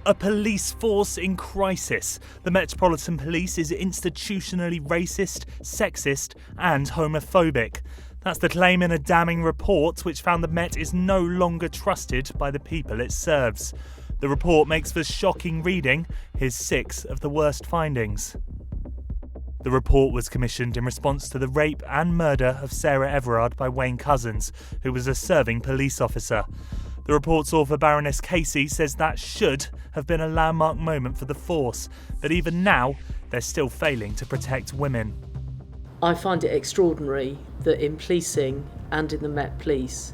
A police force in crisis. The Metropolitan Police is institutionally racist, sexist and homophobic. That's the claim in a damning report which found the Met is no longer trusted by the people it serves. The report makes for shocking reading. Here's 6 of the worst findings. The report was commissioned in response to the rape and murder of Sarah Everard by Wayne Couzens, who was a serving police officer. The report's author Baroness Casey says that should have been a landmark moment for the force, but even now, they're still failing to protect women. I find it extraordinary that in policing and in the Met Police,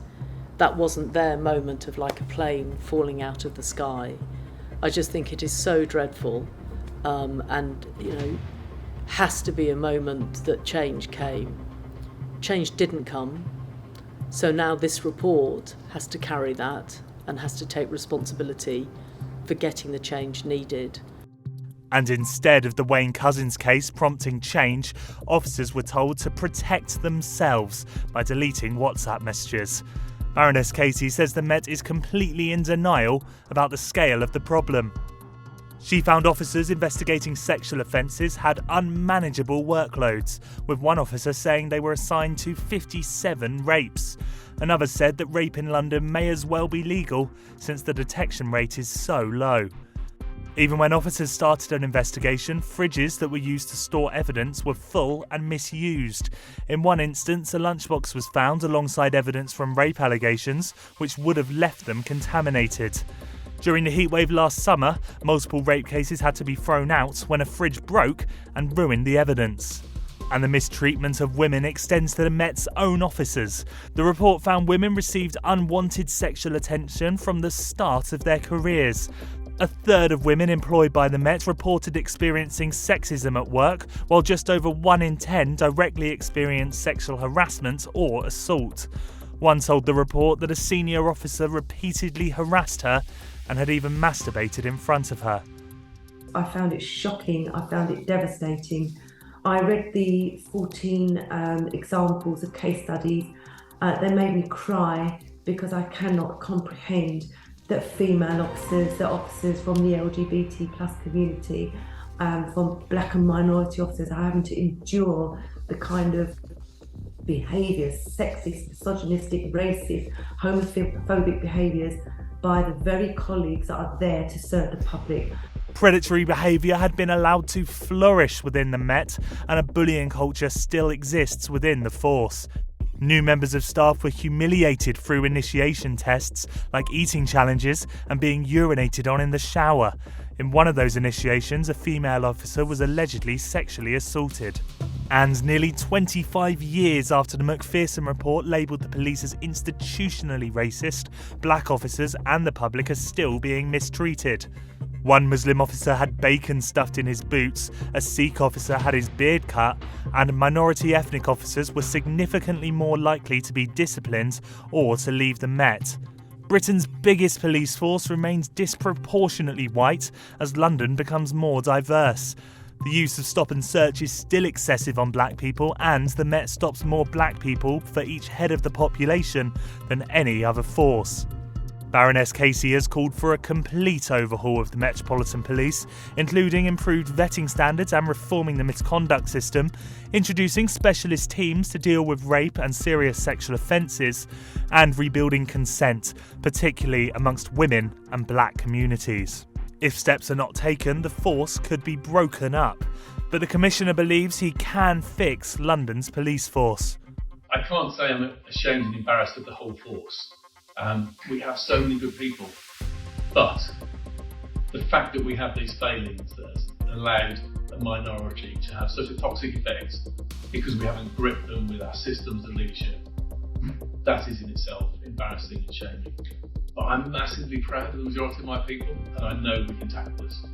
that wasn't their moment of like a plane falling out of the sky. I just think it is so dreadful and, has to be a moment that change came. Change didn't come. So now this report has to carry that and has to take responsibility for getting the change needed. And instead of the Wayne Couzens case prompting change, officers were told to protect themselves by deleting WhatsApp messages. Baroness Casey says the Met is completely in denial about the scale of the problem. She found officers investigating sexual offences had unmanageable workloads, with one officer saying they were assigned to 57 rapes. Another said that rape in London may as well be legal since the detection rate is so low. Even when officers started an investigation, fridges that were used to store evidence were full and misused. In one instance, a lunchbox was found alongside evidence from rape allegations, which would have left them contaminated. During the heatwave last summer, multiple rape cases had to be thrown out when a fridge broke and ruined the evidence. And the mistreatment of women extends to the Met's own officers. The report found women received unwanted sexual attention from the start of their careers. A third of women employed by the Met reported experiencing sexism at work, while just over 1 in 10 directly experienced sexual harassment or assault. One told the report that a senior officer repeatedly harassed her and had even masturbated in front of her. I found it shocking, I found it devastating. I read the 14 examples of case studies. They made me cry because I cannot comprehend that female officers, that officers from the LGBT plus community, from black and minority officers are having to endure the kind of behaviours, sexist, misogynistic, racist, homophobic behaviours by the very colleagues that are there to serve the public. Predatory behaviour had been allowed to flourish within the Met, and a bullying culture still exists within the force. New members of staff were humiliated through initiation tests, like eating challenges and being urinated on in the shower. In one of those initiations, a female officer was allegedly sexually assaulted. And nearly 25 years after the McPherson report labelled the police as institutionally racist, black officers and the public are still being mistreated. One Muslim officer had bacon stuffed in his boots, a Sikh officer had his beard cut, and minority ethnic officers were significantly more likely to be disciplined or to leave the Met. Britain's biggest police force remains disproportionately white as London becomes more diverse. The use of stop and search is still excessive on black people, and the Met stops more black people for each head of the population than any other force. Baroness Casey has called for a complete overhaul of the Metropolitan Police, including improved vetting standards and reforming the misconduct system, introducing specialist teams to deal with rape and serious sexual offences, and rebuilding consent, particularly amongst women and black communities. If steps are not taken, the force could be broken up. But the Commissioner believes he can fix London's police force. I can't say I'm ashamed and embarrassed of the whole force. We have so many good people. But the fact that we have these failings that has allowed a minority to have such a toxic effect because we haven't gripped them with our systems and leadership, that is in itself embarrassing and shaming. But I'm massively proud of the majority of my people, and I know we can tackle this.